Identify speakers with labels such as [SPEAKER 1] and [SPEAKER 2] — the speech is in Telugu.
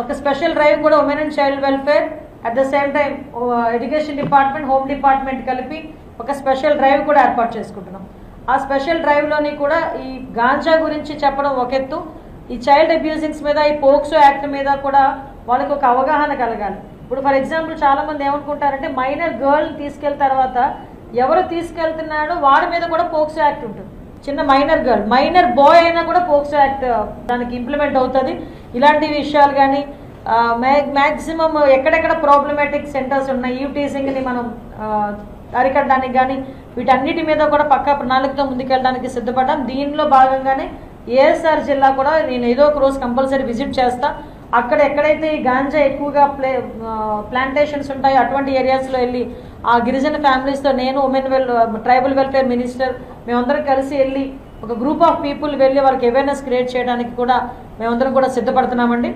[SPEAKER 1] ఒక స్పెషల్ డ్రైవ్ కూడా women and child welfare at the same time education department, home department కలిపి ఒక స్పెషల్ డ్రైవ్ కూడా ఏర్పాటు చేసుకుంటున్నాం. ఆ స్పెషల్ డ్రైవ్లోని కూడా ఈ గాంజా గురించి చెప్పడం ఒక ఎత్తు, ఈ చైల్డ్ అబ్యూజింగ్స్ మీద, ఈ పోక్సో యాక్ట్ మీద కూడా వాళ్ళకి ఒక అవగాహన కలగాలి. ఇప్పుడు ఫర్ ఎగ్జాంపుల్ చాలామంది ఏమనుకుంటారంటే మైనర్ గర్ల్ తీసుకెళ్ళిన తర్వాత ఎవరు తీసుకెళ్తున్నాడో వాడి మీద కూడా పోక్సో యాక్ట్ ఉంటుంది. చిన్న మైనర్ గర్ల్, మైనర్ బాయ్ అయినా కూడా పోక్సో యాక్ట్ దానికి ఇంప్లిమెంట్ అవుతుంది. ఇలాంటి విషయాలు కానీ మ్యాక్సిమం ఎక్కడెక్కడ ప్రాబ్లమాటిక్ సెంటర్స్ ఉన్నాయి, యూటీజింగ్ని మనం అరికట్టడానికి కానీ వీటన్నిటి మీద కూడా పక్కా ప్రణాళికతో ముందుకెళ్ళడానికి సిద్ధపడ్డాం. దీనిలో భాగంగానే ఏఎస్ఆర్ జిల్లా కూడా నేను ఏదో ఒక రోజు కంపల్సరీ విజిట్ చేస్తా. అక్కడ ఎక్కడైతే ఈ గాంజా ఎక్కువగా ప్లాంటేషన్స్ ఉంటాయో అటువంటి ఏరియాస్లో వెళ్ళి ఆ గిరిజన ఫ్యామిలీస్తో నేను ట్రైబల్ వెల్ఫేర్ మినిస్టర్ మేమందరం కలిసి వెళ్ళి ఒక గ్రూప్ ఆఫ్ పీపుల్ వెళ్ళి వాళ్ళకి అవేర్నెస్ క్రియేట్ చేయడానికి కూడా మేమందరం కూడా సిద్ధపడుతున్నామండి.